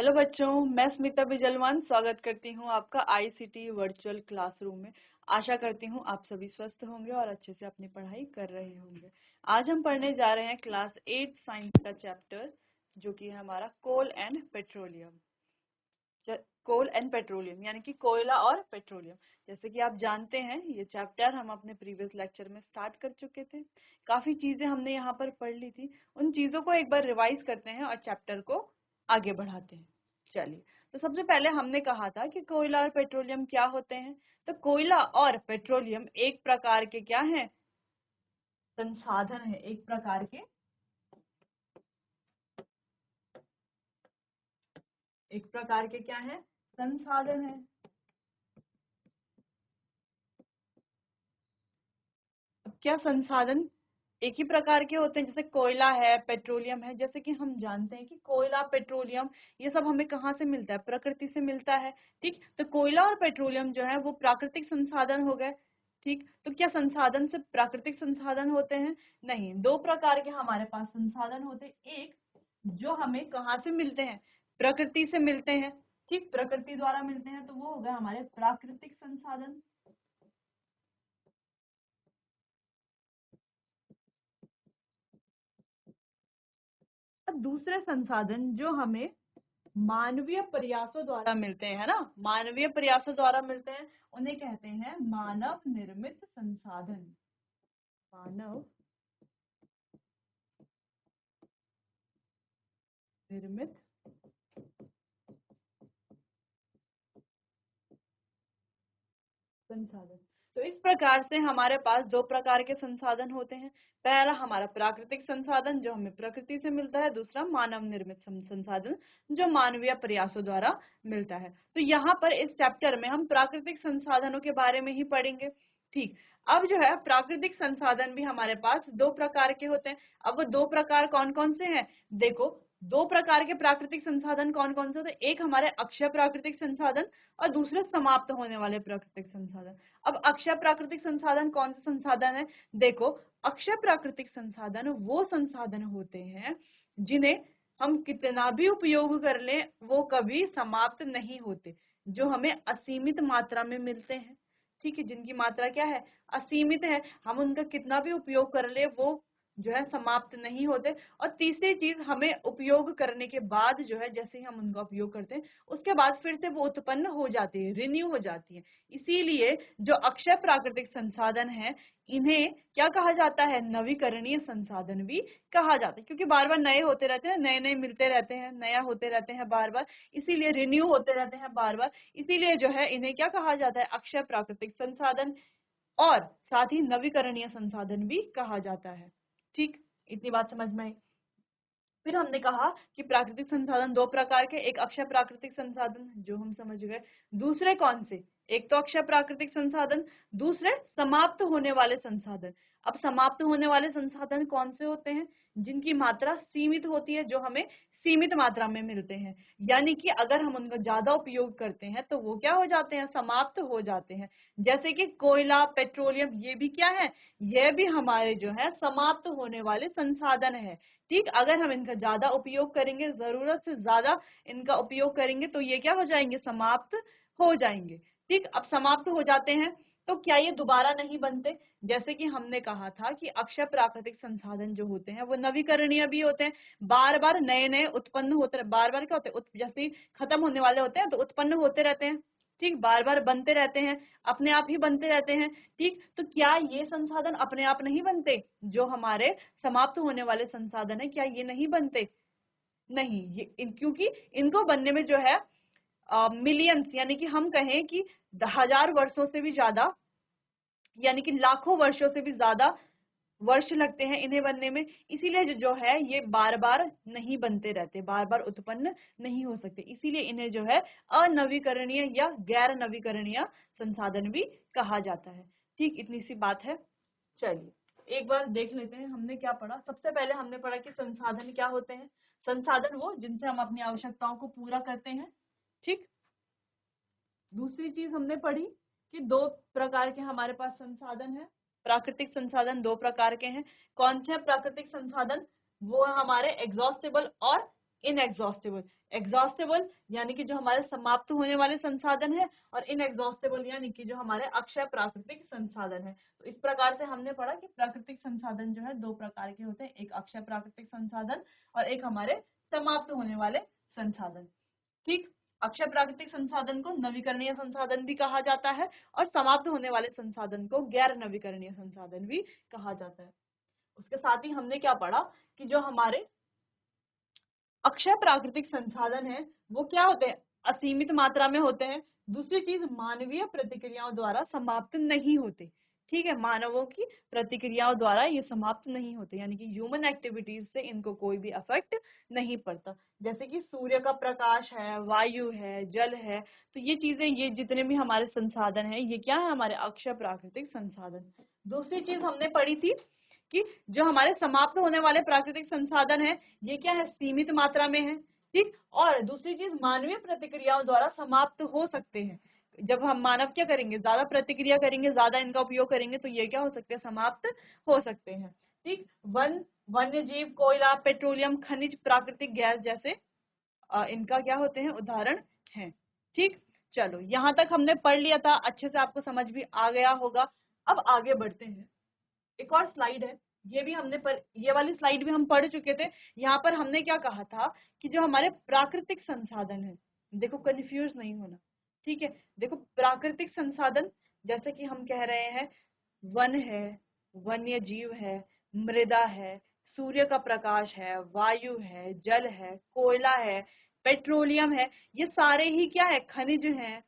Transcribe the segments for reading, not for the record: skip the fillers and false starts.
Hello बच्चों, मैं स्मिता बिजलवान स्वागत करती हूँ आपका आईसीटी वर्चुअल क्लासरूम में। आशा करती हूँ आप सभी स्वस्थ होंगे और अच्छे से अपनी पढ़ाई कर रहे होंगे। आज हम पढ़ने जा रहे हैं क्लास 8 साइंस का चैप्टर, जो कि है हमारा coal and petroleum. Coal and petroleum यानी कि कोयला और पेट्रोलियम। जैसे कि आप जानते हैं, ये चैप्टर हम अपने प्रीवियस लेक्चर में स्टार्ट कर चुके थे। काफी चीजें हमने यहाँ पर पढ़ ली थी। उन चीजों को एक बार रिवाइज करते हैं और चैप्टर को आगे बढ़ाते हैं। चलिए, तो सबसे पहले हमने कहा था कि कोयला और पेट्रोलियम क्या होते हैं। तो कोयला और पेट्रोलियम एक प्रकार के क्या हैं? संसाधन है। एक प्रकार के क्या है? संसाधन है। अब क्या संसाधन एक ही प्रकार के होते हैं? जैसे कोयला है, पेट्रोलियम है। जैसे कि हम जानते हैं कि कोयला, पेट्रोलियम ये सब हमें कहाँ से मिलता है? प्रकृति से मिलता है। ठीक, तो कोयला और पेट्रोलियम जो है वो प्राकृतिक संसाधन हो गए। ठीक, तो क्या संसाधन से प्राकृतिक संसाधन होते हैं? नहीं, दो प्रकार के हमारे पास संसाधन होते हैं। एक जो हमें कहाँ से मिलते हैं? प्रकृति से मिलते हैं। ठीक, प्रकृति द्वारा मिलते हैं, तो वो हो गए हमारे प्राकृतिक संसाधन। और दूसरे संसाधन जो हमें मानवीय प्रयासों द्वारा मिलते हैं, है ना, मानवीय प्रयासों द्वारा मिलते हैं, उन्हें कहते हैं मानव निर्मित संसाधन। मानव निर्मित संसाधन। तो इस प्रकार से हमारे पास दो प्रकार के संसाधन होते हैं। पहला हमारा प्राकृतिक संसाधन जो हमें प्रकृति से मिलता है, दूसरा मानव निर्मित संसाधन जो मानवीय प्रयासों द्वारा मिलता है। तो यहाँ पर इस चैप्टर में हम प्राकृतिक संसाधनों के बारे में ही पढ़ेंगे। ठीक, अब जो है प्राकृतिक संसाधन भी हमारे पास दो प्रकार के होते हैं। अब वो दो प्रकार कौन कौन से हैं? देखो, दो प्रकार के प्राकृतिक संसाधन कौन कौन से होते हैं? एक हमारे अक्षय प्राकृतिक संसाधन और दूसरे समाप्त होने वाले प्राकृतिक संसाधन। अब अक्षय प्राकृतिक संसाधन कौन से संसाधन है? देखो, अक्षय प्राकृतिक संसाधन वो संसाधन होते हैं जिन्हें हम कितना भी उपयोग कर लें वो कभी समाप्त नहीं होते, जो हमें असीमित मात्रा में मिलते हैं। ठीक है, जिनकी मात्रा क्या है? असीमित है। हम उनका कितना भी उपयोग कर ले वो जो है समाप्त नहीं होते। और तीसरी चीज, हमें उपयोग करने के बाद जो है, जैसे ही हम उनका उपयोग करते हैं उसके बाद फिर से वो उत्पन्न हो जाती है, रिन्यू हो जाती है। इसीलिए जो अक्षय प्राकृतिक संसाधन है, इन्हें क्या कहा जाता है? नवीकरणीय संसाधन भी कहा जाता है, क्योंकि बार बार नए होते रहते हैं, नए नए मिलते रहते हैं, नया होते रहते हैं बार बार, इसीलिए रिन्यू होते रहते हैं बार बार। इसीलिए जो है इन्हें क्या कहा जाता है? अक्षय प्राकृतिक संसाधन, और साथ ही नवीकरणीय संसाधन भी कहा जाता है। ठीक, इतनी बात समझ में आई। फिर हमने कहा कि प्राकृतिक संसाधन दो प्रकार के, एक अक्षय प्राकृतिक संसाधन जो हम समझ गए, दूसरे कौन से? एक तो अक्षय प्राकृतिक संसाधन, दूसरे समाप्त होने वाले संसाधन। अब समाप्त होने वाले संसाधन कौन से होते हैं? जिनकी मात्रा सीमित होती है, जो हमें सीमित मात्रा में मिलते हैं। यानी कि अगर हम उनका ज्यादा उपयोग करते हैं तो वो क्या हो जाते हैं? समाप्त हो जाते हैं। जैसे कि कोयला, पेट्रोलियम, ये भी क्या है? ये भी हमारे जो है समाप्त होने वाले संसाधन है। ठीक, अगर हम इनका ज्यादा उपयोग करेंगे, जरूरत से ज्यादा इनका उपयोग करेंगे, तो ये क्या हो जाएंगे? समाप्त हो जाएंगे। ठीक, अब समाप्त हो जाते हैं तो क्या ये दोबारा नहीं बनते? जैसे कि हमने कहा था कि अक्षय प्राकृतिक संसाधन जो होते हैं वो नवीकरणीय भी होते हैं। बार बार नए नए उत्पन्न होते, बार बार क्या होते हैं? जैसे खत्म होने वाले होते हैं तो उत्पन्न होते रहते हैं। ठीक, बार बार बनते रहते हैं, अपने आप ही बनते रहते हैं। ठीक, तो क्या ये संसाधन अपने आप नहीं बनते? जो हमारे समाप्त होने वाले संसाधन है, क्या ये नहीं बनते? नहीं, क्योंकि इनको बनने में जो है मिलियंस, यानी कि हम कहें कि 1000 वर्षों से भी ज्यादा, यानी कि लाखों वर्षों से भी ज्यादा वर्ष लगते हैं इन्हें बनने में। इसीलिए जो है ये बार बार नहीं बनते रहते, बार बार उत्पन्न नहीं हो सकते। इसीलिए इन्हें जो है अनवीकरणीय या गैर नवीकरणीय संसाधन भी कहा जाता है। ठीक, इतनी सी बात है। चलिए एक बार देख लेते हैं हमने क्या पढ़ा। सबसे पहले हमने पढ़ा कि संसाधन क्या होते हैं। संसाधन वो जिनसे हम अपनी आवश्यकताओं को पूरा करते हैं। ठीक, दूसरी चीज हमने पढ़ी कि दो प्रकार के हमारे पास संसाधन है। प्राकृतिक संसाधन दो प्रकार के हैं। कौन से प्राकृतिक संसाधन? वो है हमारे एग्जॉस्टेबल और इनएग्जॉस्टेबल। एग्जॉस्टेबल यानी कि जो हमारे समाप्त होने वाले संसाधन है, और इनएग्जॉस्टेबल यानी कि जो हमारे अक्षय प्राकृतिक संसाधन है। तो इस प्रकार से हमने पढ़ा कि प्राकृतिक संसाधन जो है दो प्रकार के होते हैं, एक अक्षय प्राकृतिक संसाधन और एक हमारे समाप्त होने वाले संसाधन। ठीक, अक्षय प्राकृतिक संसाधन को नवीकरणीय संसाधन भी कहा जाता है और समाप्त होने वाले संसाधन को गैर नवीकरणीय संसाधन भी कहा जाता है। उसके साथ ही हमने क्या पढ़ा कि जो हमारे अक्षय प्राकृतिक संसाधन है वो क्या होते हैं, असीमित मात्रा में होते हैं। दूसरी चीज, मानवीय प्रतिक्रियाओं द्वारा समाप्त नहीं होते। ठीक है, मानवों की प्रतिक्रियाओं द्वारा ये समाप्त नहीं होते, यानी कि ह्यूमन एक्टिविटीज से इनको कोई भी अफेक्ट नहीं पड़ता। जैसे कि सूर्य का प्रकाश है, वायु है, जल है, तो ये चीजें, ये जितने भी हमारे संसाधन है, ये क्या है, हमारे अक्षय प्राकृतिक संसाधन। दूसरी चीज हमने पढ़ी थी कि जो हमारे समाप्त होने वाले प्राकृतिक संसाधन है, ये क्या है, सीमित मात्रा में है। ठीक, और दूसरी चीज, मानवीय प्रतिक्रियाओं द्वारा समाप्त हो सकते हैं। जब हम मानव क्या करेंगे, ज्यादा प्रतिक्रिया करेंगे, ज्यादा इनका उपयोग करेंगे, तो ये क्या हो सकते हैं, समाप्त हो सकते हैं। ठीक, वन्य जीव, कोयला, पेट्रोलियम, खनिज, प्राकृतिक गैस जैसे इनका क्या होते हैं, उदाहरण हैं। ठीक, चलो यहाँ तक हमने पढ़ लिया था, अच्छे से आपको समझ भी आ गया होगा। अब आगे बढ़ते हैं। एक और स्लाइड है, ये भी हमने ये वाली स्लाइड भी हम पढ़ चुके थे। यहाँ पर हमने क्या कहा था कि जो हमारे प्राकृतिक संसाधन है, देखो कंफ्यूज नहीं होना। ठीक है, देखो प्राकृतिक संसाधन जैसे कि हम कह रहे हैं, वन है, वन्य जीव है, मृदा है, सूर्य का प्रकाश है, वायु है, जल है, कोयला है, पेट्रोलियम है, ये सारे ही क्या है, खनिज हैं।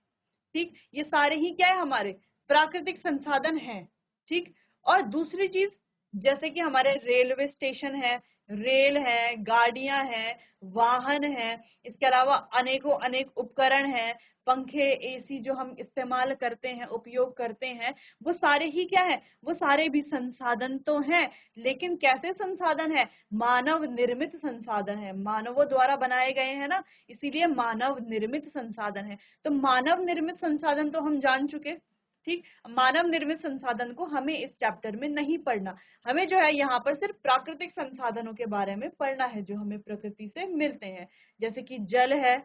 ठीक, ये सारे ही क्या है, हमारे प्राकृतिक संसाधन हैं। ठीक, और दूसरी चीज, जैसे कि हमारे रेलवे स्टेशन है, रेल है, गाड़ियां हैं, वाहन है, इसके अलावा अनेकों अनेक उपकरण हैं, पंखे, एसी जो हम इस्तेमाल करते हैं, उपयोग करते हैं, वो सारे ही क्या है, वो सारे भी संसाधन तो हैं, लेकिन कैसे संसाधन है, मानव निर्मित संसाधन है, मानवों द्वारा बनाए गए हैं ना, इसीलिए मानव निर्मित संसाधन है। तो मानव निर्मित संसाधन तो हम जान चुके। ठीक, मानव निर्मित संसाधन को हमें इस चैप्टर में नहीं पढ़ना, हमें जो है यहाँ पर सिर्फ प्राकृतिक संसाधनों के बारे में पढ़ना है जो हमें प्रकृति से मिलते हैं, जैसे कि जल है,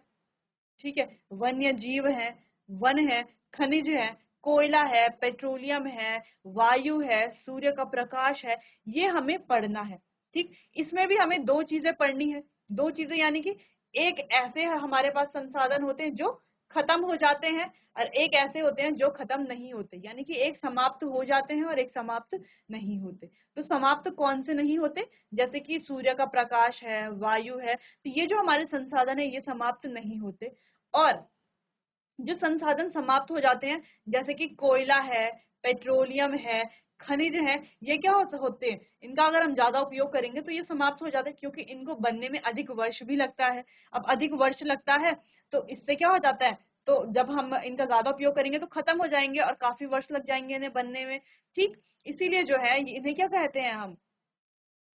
ठीक है, वन्य जीव है, वन है, खनिज है, कोयला है, पेट्रोलियम है, वायु है, सूर्य का प्रकाश है, ये हमें पढ़ना है। ठीक, इसमें भी हमें दो चीजें पढ़नी है, दो चीजें यानी कि एक ऐसे हमारे पास संसाधन होते हैं जो खत्म हो जाते हैं, और एक ऐसे होते हैं जो खत्म नहीं होते, यानी कि एक समाप्त हो जाते हैं और एक समाप्त नहीं होते। तो समाप्त कौन से नहीं होते, जैसे कि सूर्य का प्रकाश है, वायु है, तो ये जो हमारे संसाधन है ये समाप्त नहीं होते। और जो संसाधन समाप्त हो जाते हैं, जैसे कि कोयला है, पेट्रोलियम है, खनिज है, ये क्या होते हैं, इनका अगर हम ज्यादा उपयोग करेंगे तो ये समाप्त हो जाते हैं, क्योंकि इनको बनने में अधिक वर्ष भी लगता है। अब अधिक वर्ष लगता है तो इससे क्या हो जाता है, तो जब हम इनका ज्यादा उपयोग करेंगे तो खत्म हो जाएंगे और काफी वर्ष लग जाएंगे इन्हें बनने में। ठीक, इसीलिए जो है इन्हें क्या कहते हैं हम,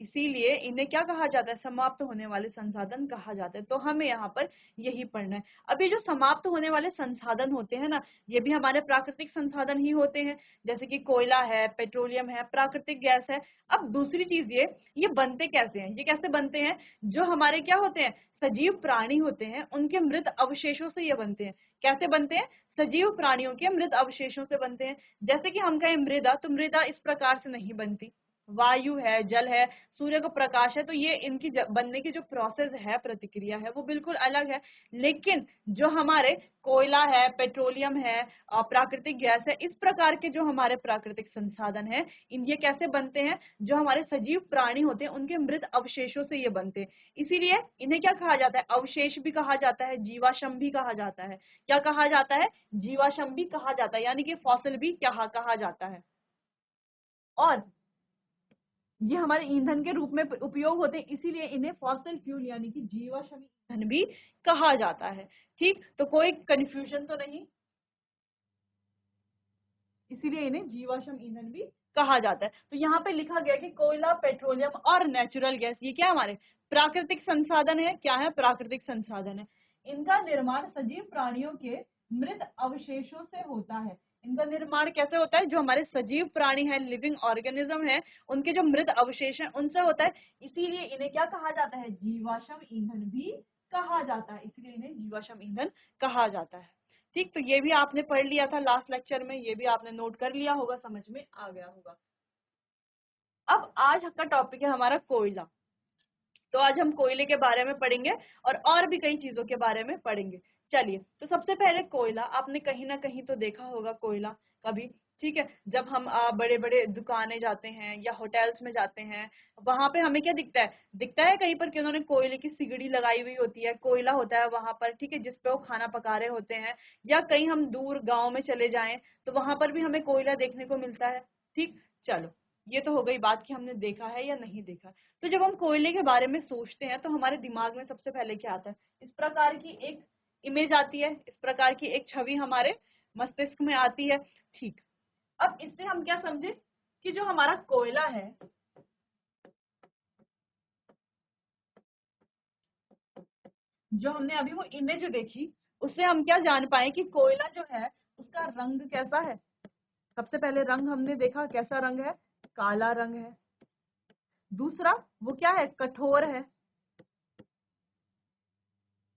इसीलिए इन्हें क्या कहा जाता है, समाप्त होने वाले संसाधन कहा जाता है। तो हमें यहाँ पर यही पढ़ना है। अब ये जो समाप्त होने वाले संसाधन होते हैं ना, ये भी हमारे प्राकृतिक संसाधन ही होते हैं, जैसे कि कोयला है, पेट्रोलियम है, प्राकृतिक गैस है। अब दूसरी चीज, ये बनते कैसे हैं, ये कैसे बनते हैं, जो हमारे क्या होते हैं, सजीव प्राणी होते हैं, उनके मृत अवशेषों से ये बनते हैं। कैसे बनते हैं, सजीव प्राणियों के मृत अवशेषों से बनते हैं। जैसे कि हम कहें मृदा, तो मृदा इस प्रकार से नहीं बनती। वायु है, जल है, सूर्य का प्रकाश है, तो ये इनकी बनने की जो प्रोसेस है, प्रतिक्रिया है, वो बिल्कुल अलग है। लेकिन जो हमारे कोयला है, पेट्रोलियम है, प्राकृतिक गैस है, इस प्रकार के जो हमारे प्राकृतिक संसाधन है, इन ये कैसे बनते हैं, जो हमारे सजीव प्राणी होते हैं उनके मृत अवशेषों से ये बनते हैं। इसीलिए इन्हें क्या कहा जाता है, अवशेष भी कहा जाता है, जीवाश्म भी कहा जाता है। क्या कहा जाता है, जीवाश्म भी कहा जाता है, यानी कि फॉसिल भी क्या कहा जाता है। और ये हमारे ईंधन के रूप में उपयोग होते हैं, इसीलिए इन्हें फॉसिल फ्यूल यानी कि जीवाश्म ईंधन भी कहा जाता है। ठीक, तो कोई कंफ्यूजन तो नहीं, इसीलिए इन्हें जीवाश्म ईंधन भी कहा जाता है। तो यहाँ पे लिखा गया कि कोयला, पेट्रोलियम और नेचुरल गैस, ये क्या हमारे प्राकृतिक संसाधन है। क्या है, प्राकृतिक संसाधन है। इनका निर्माण सजीव प्राणियों के मृत अवशेषों से होता है। इनका निर्माण कैसे होता है, जो हमारे सजीव प्राणी है, लिविंग ऑर्गेनिज्म है, उनके जो मृत अवशेष हैं उनसे होता है। इसीलिए इन्हें क्या कहा जाता है, जीवाश्म ईंधन भी कहा जाता है, इसलिए इन्हें जीवाश्म ईंधन कहा जाता है। ठीक, तो ये भी आपने पढ़ लिया था लास्ट लेक्चर में, ये भी आपने नोट कर लिया होगा, समझ में आ गया होगा। अब आज का टॉपिक है हमारा कोयला। तो आज हम कोयले के बारे में पढ़ेंगे और भी कई चीजों के बारे में पढ़ेंगे। चलिए, तो सबसे पहले कोयला, आपने कहीं ना कहीं तो देखा होगा कोयला कभी। ठीक है, जब हम बड़े बड़े दुकानें जाते हैं या होटल्स में जाते हैं, वहां पे हमें क्या दिखता है, कहीं पर कि उन्होंने कोयले की सिगड़ी लगाई हुई होती है, कोयला होता है वहां पर, ठीक है, जिसपे वो खाना पका रहे होते हैं। या कहीं हम दूर गाँव में चले जाएं तो वहां पर भी हमें कोयला देखने को मिलता है। ठीक, चलो, ये तो हो गई बात कि हमने देखा है या नहीं देखा। तो जब हम कोयले के बारे में सोचते हैं तो हमारे दिमाग में सबसे पहले क्या आता है, इस प्रकार की एक इमेज आती है, इस प्रकार की एक छवि हमारे मस्तिष्क में आती है। ठीक, अब इससे हम क्या समझे कि जो हमारा कोयला है, जो हमने अभी वो इमेज देखी, उससे हम क्या जान पाए कि कोयला जो है उसका रंग कैसा है। सबसे पहले रंग हमने देखा, कैसा रंग है, काला रंग है। दूसरा, वो क्या है, कठोर है।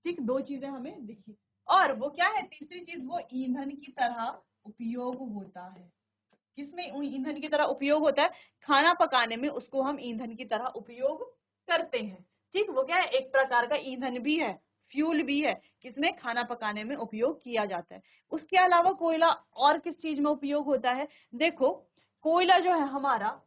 ठीक, दो चीजें हमें दिखी। और वो क्या है, तीसरी चीज, वो ईंधन की तरह उपयोग होता है। किसमें ईंधन की तरह उपयोग होता है, खाना पकाने में उसको हम ईंधन की तरह उपयोग करते हैं। ठीक, वो क्या है, एक प्रकार का ईंधन भी है, फ्यूल भी है, किसमें, खाना पकाने में उपयोग किया जाता है। उसके अलावा कोयला और किस चीज में उपयोग होता है, देखो, कोयला जो है हमारा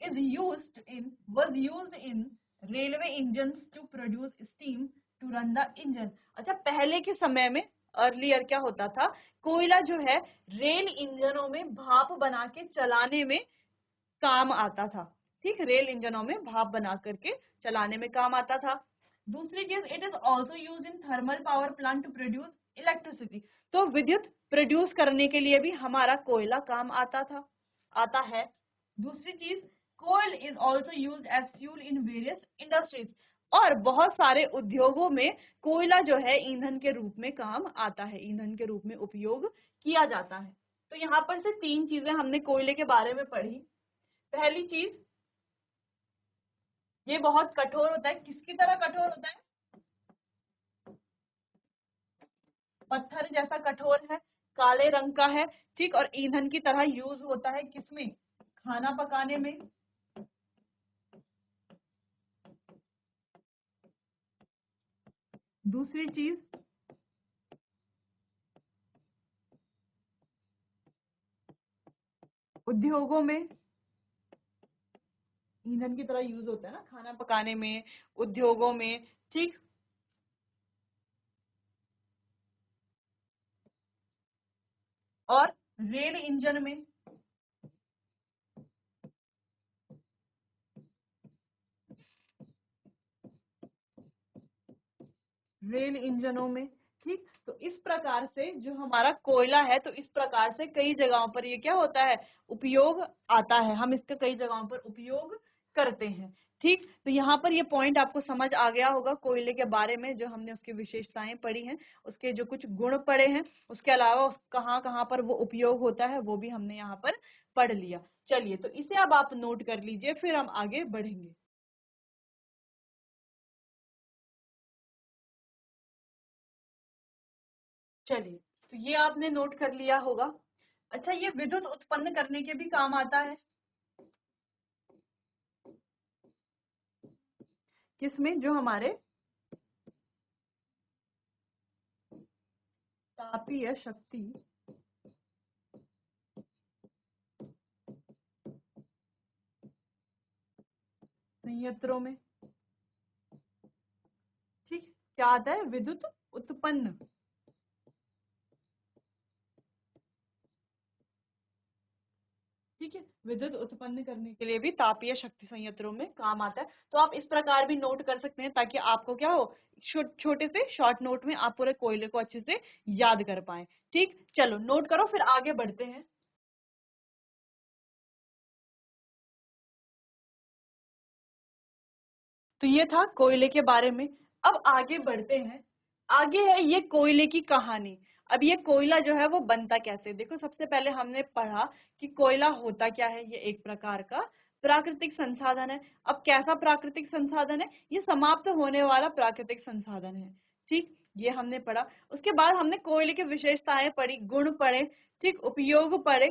was used in railway engines to produce steam to run the engine। अच्छा, पहले के समय में, अर्लियर क्या होता था, कोयला जो है रेल इंजनों में भाप बना के चलाने में काम आता था। ठीक, रेल इंजनों में भाप बना करके चलाने में काम आता था। दूसरी चीज, it is also use in thermal power plant to produce electricity. तो विद्युत प्रोड्यूस करने के लिए भी हमारा कोयला काम आता है। दूसरी चीज, coal is also use as fuel in various industries. और बहुत सारे उद्योगों में कोयला जो है ईंधन के रूप में काम आता है, ईंधन के रूप में उपयोग किया जाता है। तो यहाँ पर से तीन चीजें हमने कोयले के बारे में पढ़ी। पहली चीज, ये बहुत कठोर होता है, किसकी तरह कठोर होता है, पत्थर जैसा कठोर है, काले रंग का है। ठीक, और ईंधन की तरह यूज होता है किसमें, खाना पकाने में। दूसरी चीज, उद्योगों में ईंधन की तरह यूज होता है ना, खाना पकाने में, उद्योगों में। ठीक, और रेल इंजन में, रेल इंजनों में। ठीक, तो इस प्रकार से जो हमारा कोयला है, तो इस प्रकार से कई जगहों पर ये क्या होता है, उपयोग आता है, हम इसका कई जगहों पर उपयोग करते हैं। ठीक, तो यहाँ पर ये पॉइंट आपको समझ आ गया होगा कोयले के बारे में, जो हमने उसकी विशेषताएं पढ़ी हैं, उसके जो कुछ गुण पढ़े हैं, उसके अलावा कहाँ कहाँ पर वो उपयोग होता है वो भी हमने यहाँ पर पढ़ लिया। चलिए, तो इसे अब आप नोट कर लीजिए, फिर हम आगे बढ़ेंगे। चलिए, तो ये आपने नोट कर लिया होगा। अच्छा, ये विद्युत उत्पन्न करने के भी काम आता है, किसमें, जो हमारे तापीय शक्ति संयंत्रों में। ठीक, क्या आता है, विद्युत उत्पन्न। ठीक है, विद्युत उत्पन्न करने के लिए भी तापीय शक्ति संयंत्रों में काम आता है। तो आप इस प्रकार भी नोट कर सकते हैं, ताकि आपको क्या हो, छोटे से शॉर्ट नोट में आप पूरे कोयले को अच्छे से याद कर पाए। ठीक, चलो नोट करो, फिर आगे बढ़ते हैं। तो ये था कोयले के बारे में। अब आगे बढ़ते हैं, आगे है ये कोयले की कहानी। अब ये कोयला जो है वो बनता कैसे, देखो, सबसे पहले हमने पढ़ा कि कोयला होता क्या है, ये एक प्रकार का प्राकृतिक संसाधन है। अब कैसा प्राकृतिक संसाधन है? ये समाप्त होने वाला प्राकृतिक संसाधन है। ठीक, ये हमने पढ़ा। उसके बाद हमने कोयले की विशेषताएं पढ़ी, गुण पढ़े, ठीक, उपयोग पढ़े।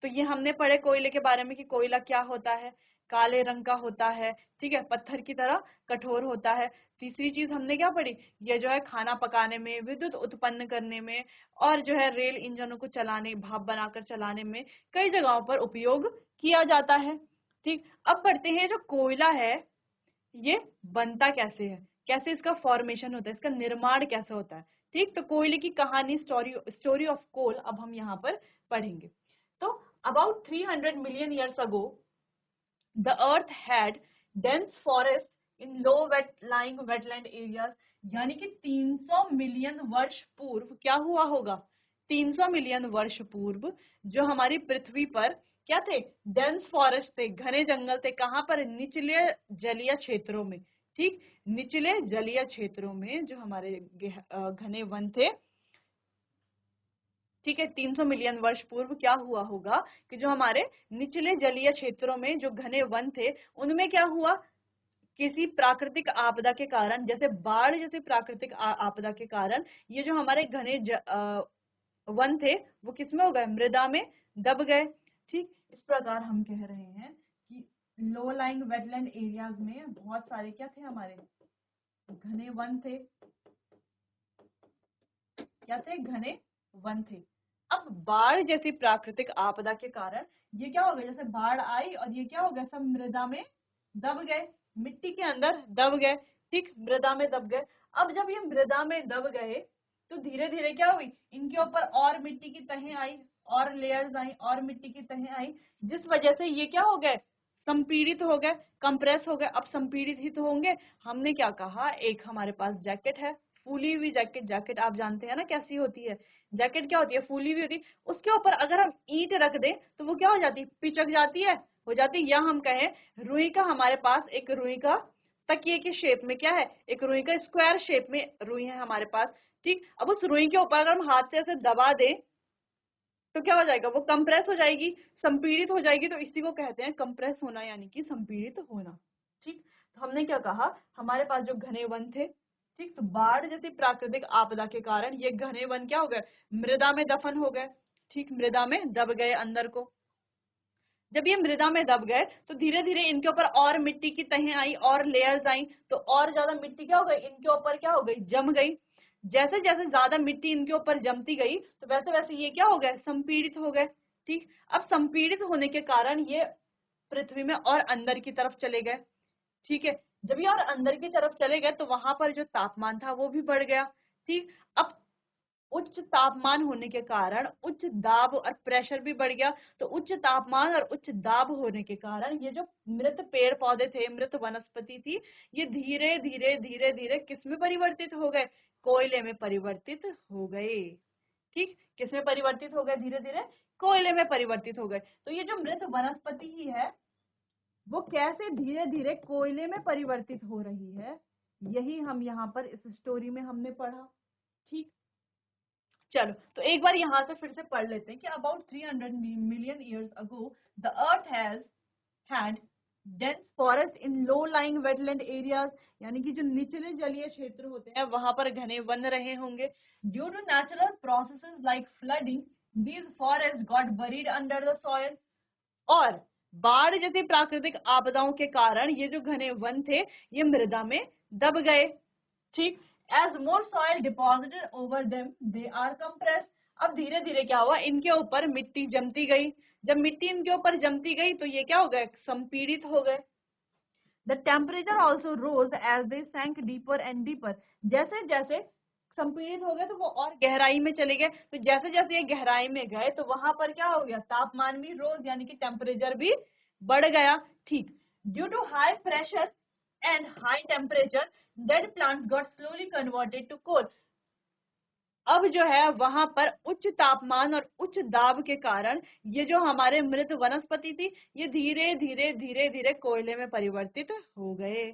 तो ये हमने पढ़े कोयले के बारे में कि कोयला क्या होता है, काले रंग का होता है, ठीक है, पत्थर की तरह कठोर होता है। तीसरी चीज हमने क्या पढ़ी, ये जो है खाना पकाने में, विद्युत उत्पन्न करने में और जो है रेल इंजनों को चलाने, भाप बनाकर चलाने में कई जगहों पर उपयोग किया जाता है। ठीक, अब पढ़ते हैं जो कोयला है ये बनता कैसे है, कैसे इसका फॉर्मेशन होता है, इसका निर्माण कैसे होता है। ठीक, तो कोयले की कहानी, स्टोरी ऑफ कोल अब हम यहाँ पर पढ़ेंगे। तो about 300 million years ago the earth had dense forest in low lying wetland areas, यानी कि 300 मिलियन वर्ष पूर्व क्या हुआ होगा, 300 मिलियन वर्ष पूर्व जो हमारी पृथ्वी पर क्या थे, डेंस फॉरेस्ट थे, घने जंगल थे। कहां पर, निचले जलीय क्षेत्रों में। ठीक, निचले जलीय क्षेत्रों में जो हमारे घने वन थे। ठीक है, 300 मिलियन वर्ष पूर्व क्या हुआ होगा कि जो हमारे निचले जलीय क्षेत्रों में जो घने वन थे उनमें क्या हुआ, किसी प्राकृतिक आपदा के कारण, जैसे बाढ़ जैसे प्राकृतिक आपदा के कारण ये जो हमारे घने वन थे वो किसमें हो गए, मृदा में दब गए। ठीक, इस प्रकार हम कह रहे हैं कि लो लाइंग वेटलैंड एरियाज में बहुत सारे क्या थे, हमारे घने वन थे। क्या थे, घने वन थे। अब बाढ़ जैसी प्राकृतिक आपदा के कारण ये क्या हो गया, जैसे बाढ़ आई और ये क्या हो गया, सब मृदा में दब गए, मिट्टी के अंदर दब गए। ठीक, मृदा में दब गए। अब जब ये मृदा में दब गए तो धीरे धीरे क्या हुई, इनके ऊपर और मिट्टी की तहें आई, और लेयर्स आई, और मिट्टी की तहें आई, जिस वजह से ये क्या हो गए, संपीड़ित हो गए, कंप्रेस हो गए। अब संपीड़ित ही तो होंगे। हमने क्या कहा, एक हमारे पास जैकेट है, फूली हुई जैकेट। जैकेट आप जानते हैं ना कैसी होती है, जैकेट क्या होती है, फूली हुई होती है। उसके ऊपर अगर हम ईंट रख दें तो वो क्या हो जाती है, पिचक जाती है, हो जाती है। या हम कहें रुई का, हमारे पास एक रुई का तकिए के शेप में क्या है, एक रुई का स्क्वायर शेप में रुई है हमारे पास। ठीक, अब उस रुई के ऊपर अगर हम हाथ से ऐसे दबा दें तो क्या हो जाएगा, वो कंप्रेस हो जाएगी, संपीड़ित हो जाएगी। तो इसी को कहते हैं कंप्रेस होना, यानी कि संपीड़ित होना। ठीक, तो हमने क्या कहा, हमारे पास जो घने वन थे, ठीक, तो बाढ़ जैसी प्राकृतिक आपदा के कारण ये घने वन क्या हो गए, मृदा में दफन हो गए। ठीक, मृदा में दब गए अंदर को। जब ये मृदा में दब गए तो धीरे धीरे इनके ऊपर और मिट्टी की तहें आई, और लेयर्स आई, तो और ज्यादा मिट्टी क्या हो गई, इनके ऊपर क्या हो गई, जम गई। जैसे जैसे ज्यादा मिट्टी इनके ऊपर जमती गई तो वैसे वैसे ये क्या हो गए, संपीड़ित हो गए। ठीक, अब संपीड़ित होने के कारण ये पृथ्वी में और अंदर की तरफ चले गए। ठीक है, जब ये और अंदर की तरफ चले गए तो वहां पर जो तापमान था वो भी बढ़ गया। ठीक, अब उच्च तापमान होने के कारण उच्च दाब और प्रेशर भी बढ़ गया। तो उच्च तापमान और उच्च दाब होने के कारण ये जो मृत पेड़ पौधे थे, मृत वनस्पति थी, ये धीरे धीरे धीरे धीरे किस में परिवर्तित हो गए, कोयले में परिवर्तित हो गए। ठीक, किस में परिवर्तित हो गए, धीरे धीरे कोयले में परिवर्तित हो गए। तो ये जो मृत वनस्पति ही है वो कैसे धीरे धीरे कोयले में परिवर्तित हो रही है, यही हम यहाँ पर इस स्टोरी में हमने पढ़ा। ठीक, चलो तो एक बार यहाँ से फिर से पढ़ लेते हैं कि about 300 million years ago the earth has had dense forest in low lying wetland areas, यानी कि जो निचले जलीय क्षेत्र होते हैं वहां पर घने वन रहे होंगे। Due to natural processes like flooding these forest got buried under the soil, और बाढ़ जैसी प्राकृतिक आपदाओं के कारण ये जो घने वन थे ये मृदा में दब गए। ठीक, as more soil deposited over them they are compressed, अब धीरे धीरे क्या हुआ, इनके ऊपर मिट्टी जमती गई। जब मिट्टी इनके ऊपर जमती गई तो ये क्या हो गए, संपीड़ित हो गए। The temperature also rose as they sank deeper and deeper, जैसे जैसे संपीड़ित हो गए तो वो और गहराई में चले गए। तो जैसे जैसे ये गहराई में गए तो वहां पर क्या हो गया, तापमान भी रोज, यानी कि टेम्परेचर भी बढ़ गया। ठीक, due to high pressure and high temperature dead plants got slowly converted to coal, अब जो है वहां पर उच्च तापमान और उच्च दाब के कारण ये जो हमारे मृत वनस्पति थी ये धीरे धीरे धीरे धीरे कोयले में परिवर्तित हो गए।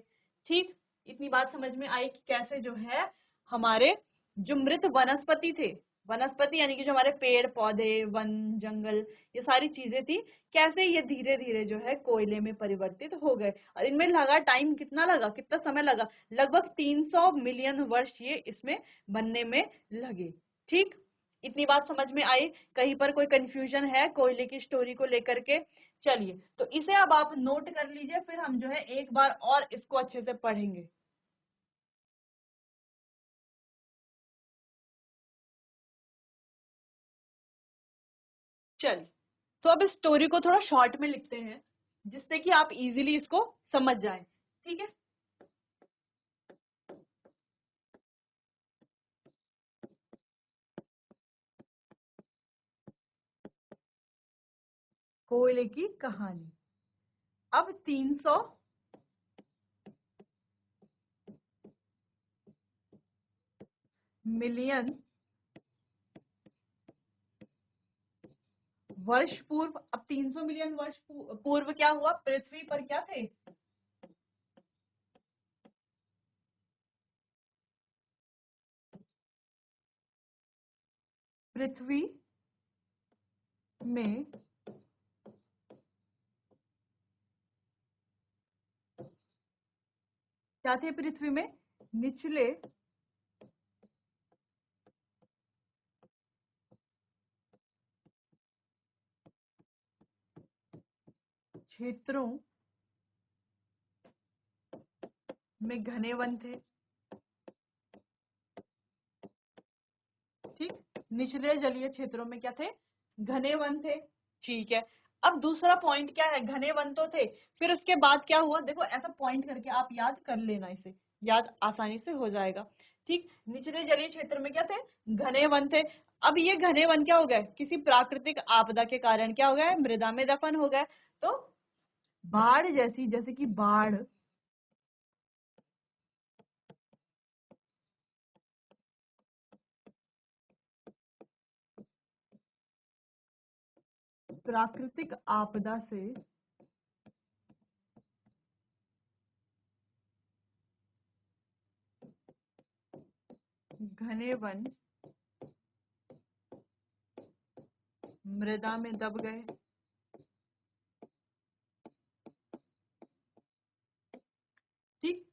ठीक, इतनी बात समझ में आई कि कैसे जो है हमारे जो मृत वनस्पति थे वनस्पति यानी कि जो हमारे पेड़ पौधे, वन, जंगल, ये सारी चीजें थी, कैसे ये धीरे धीरे जो है कोयले में परिवर्तित हो गए। और इनमें लगा टाइम, कितना लगा, कितना समय लगा, लगभग 300 मिलियन वर्ष ये इसमें बनने में लगे। ठीक, इतनी बात समझ में आई? कहीं पर कोई कंफ्यूजन है कोयले की स्टोरी को लेकर के? चलिए, तो इसे अब आप नोट कर लीजिए, फिर हम जो है एक बार और इसको अच्छे से पढ़ेंगे। चलिए, तो अब इस स्टोरी को थोड़ा शॉर्ट में लिखते हैं, जिससे कि आप इजीली इसको समझ जाएं। ठीक है, कोयले की कहानी। अब 300 मिलियन वर्ष पूर्व, अब 300 मिलियन वर्ष पूर्व क्या हुआ, पृथ्वी पर क्या थे? पृथ्वी में क्या थे? पृथ्वी में निचले क्षेत्रों में घने वन थे। ठीक, निचले जलीय क्षेत्रों में क्या थे? घने वन थे। ठीक है, अब दूसरा पॉइंट क्या है, घने वन तो थे, फिर उसके बाद क्या हुआ, देखो ऐसा पॉइंट करके आप याद कर लेना, इसे याद आसानी से हो जाएगा। ठीक, निचले जलीय क्षेत्र में क्या थे? घने वन थे। अब ये घने वन क्या हो गए, किसी प्राकृतिक आपदा के कारण क्या हो गए, मृदा में दफन हो गए। तो बाढ़ जैसी, जैसे कि बाढ़, प्राकृतिक आपदा से घने वन मृदा में दब गए। ठीक,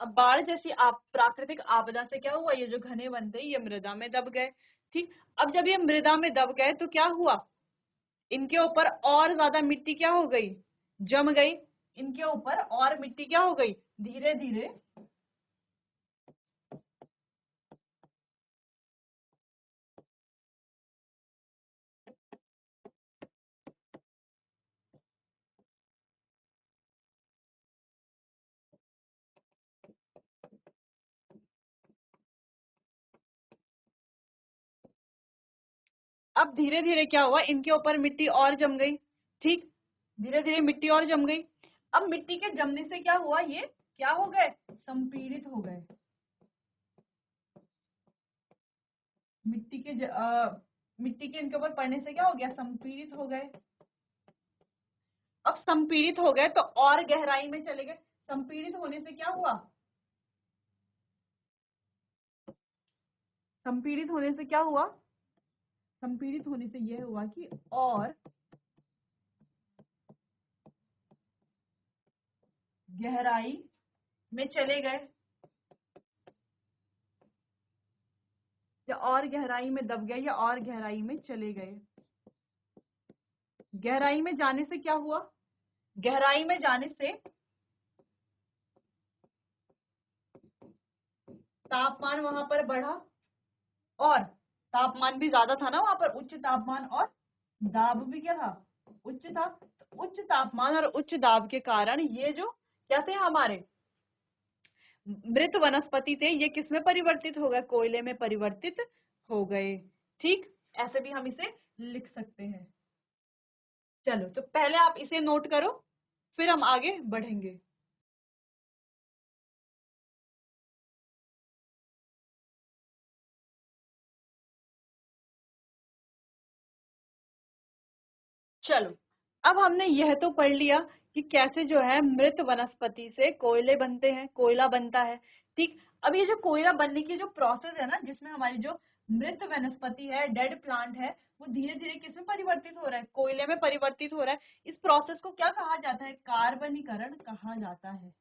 अब बाढ़ जैसी आप प्राकृतिक आपदा से क्या हुआ, ये जो घने वन थे ये मृदा में दब गए। ठीक, अब जब ये मृदा में दब गए तो क्या हुआ, इनके ऊपर और ज्यादा मिट्टी क्या हो गई, जम गई। इनके ऊपर और मिट्टी क्या हो गई, धीरे धीरे अब धीरे धीरे क्या हुआ, इनके ऊपर मिट्टी और जम गई। ठीक, धीरे धीरे मिट्टी और जम गई। अब मिट्टी के जमने से क्या हुआ, ये क्या हो गए, संपीड़ित हो गए। मिट्टी के मिट्टी के इनके ऊपर पड़ने से क्या हो गया, संपीड़ित हो गए। अब संपीड़ित हो गए तो और गहराई में चले गए। संपीड़ित होने से क्या हुआ, संपीड़ित होने से क्या हुआ, संपीड़ित होने से यह हुआ कि और गहराई में चले गए, या और गहराई में दब गए, या और गहराई में चले गए। गहराई में जाने से क्या हुआ, गहराई में जाने से तापमान वहां पर बढ़ा, और तापमान भी ज्यादा था ना वहां पर, उच्च तापमान, और दाब भी क्या था, उच्च था। तो उच्च तापमान और उच्च दाब के कारण ये जो क्या थे, हमारे मृत वनस्पति थे, ये किसमें परिवर्तित हो गए, कोयले में परिवर्तित हो गए। ठीक, ऐसे भी हम इसे लिख सकते हैं। चलो, तो पहले आप इसे नोट करो, फिर हम आगे बढ़ेंगे। चलो, अब हमने यह तो पढ़ लिया कि कैसे जो है मृत वनस्पति से कोयले बनते हैं, कोयला बनता है। ठीक, अब ये जो कोयला बनने की जो प्रोसेस है ना, जिसमें हमारी जो मृत वनस्पति है, डेड प्लांट है, वो धीरे धीरे किस में परिवर्तित हो रहा है, कोयले में परिवर्तित हो रहा है। इस प्रोसेस को क्या कहा जाता है, कार्बनीकरण कहा जाता है।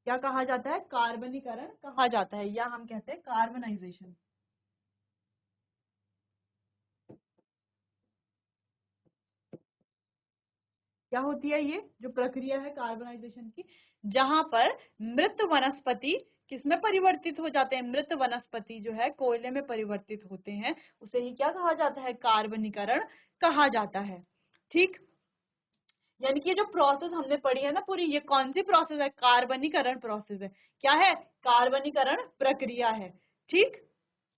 क्या कहा जाता है, कार्बनीकरण कहा जाता है, या हम कहते हैं कार्बनाइजेशन। क्या होती है ये जो प्रक्रिया है कार्बनाइजेशन की, जहां पर मृत वनस्पति किसमें परिवर्तित हो जाते हैं, मृत वनस्पति जो है कोयले में परिवर्तित होते हैं, उसे ही क्या कहा जाता है, कार्बनीकरण कहा जाता है। ठीक, यानी कि ये जो प्रोसेस हमने पढ़ी है ना पूरी, ये कौन सी प्रोसेस है, कार्बनीकरण प्रोसेस है। क्या है, कार्बनीकरण प्रक्रिया है। ठीक,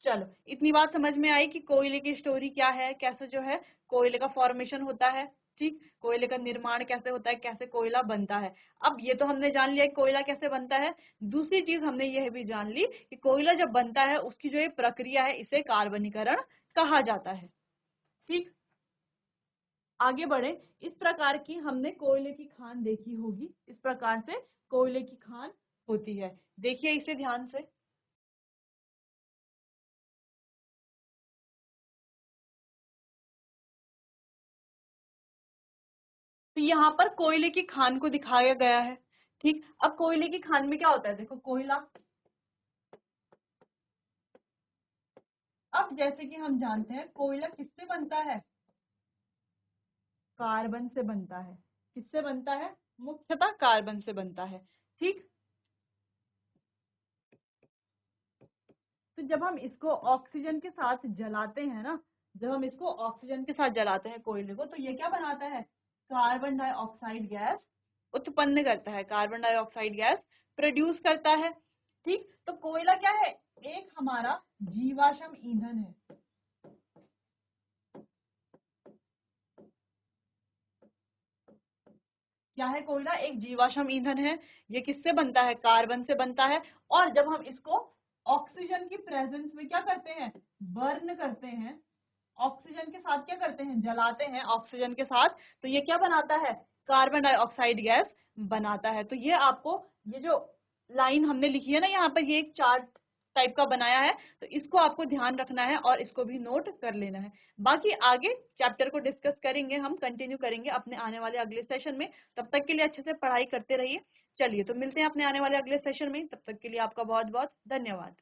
चलो इतनी बात समझ में आई कि कोयले की स्टोरी क्या है, कैसे जो है कोयले का फॉर्मेशन होता है। ठीक, कोयले का निर्माण कैसे होता है, कैसे कोयला बनता है। अब ये तो हमने जान लिया कि कोयला कैसे बनता है। दूसरी चीज हमने यह भी जान ली कि कोयला जब बनता है उसकी जो ये प्रक्रिया है इसे कार्बनीकरण कहा जाता है। ठीक, आगे बढ़े। इस प्रकार की हमने कोयले की खान देखी होगी, इस प्रकार से कोयले की खान होती है। देखिए इसे ध्यान से। तो यहाँ पर कोयले की खान को दिखाया गया है। ठीक, अब कोयले की खान में क्या होता है, देखो कोयला, अब जैसे कि हम जानते हैं कोयला किससे बनता है, कार्बन से बनता है। किससे बनता है, मुख्यतः कार्बन से बनता है। ठीक, तो जब हम इसको ऑक्सीजन के साथ जलाते हैं ना, जब हम इसको ऑक्सीजन के साथ जलाते हैं कोयले को, तो ये क्या बनाता है, कार्बन डाइऑक्साइड गैस उत्पन्न करता है, कार्बन डाइऑक्साइड गैस प्रोड्यूस करता है। ठीक, तो कोयला क्या है, एक हमारा जीवाश्म ईंधन है। क्या है, कोयला एक जीवाश्म ईंधन है। ये किससे बनता है, कार्बन से बनता है। और जब हम इसको ऑक्सीजन की प्रेजेंस में क्या करते हैं, बर्न करते हैं, ऑक्सीजन के साथ क्या करते हैं, जलाते हैं ऑक्सीजन के साथ, तो ये क्या बनाता है, कार्बन डाइऑक्साइड गैस बनाता है। तो ये आपको, ये जो लाइन हमने लिखी है ना यहाँ पर, ये एक चार्ट टाइप का बनाया है, तो इसको आपको ध्यान रखना है और इसको भी नोट कर लेना है। बाकी आगे चैप्टर को डिस्कस करेंगे, हम कंटिन्यू करेंगे अपने आने वाले अगले सेशन में। तब तक के लिए अच्छे से पढ़ाई करते रहिए। चलिए तो मिलते हैं अपने आने वाले अगले सेशन में, तब तक के लिए आपका बहुत बहुत धन्यवाद।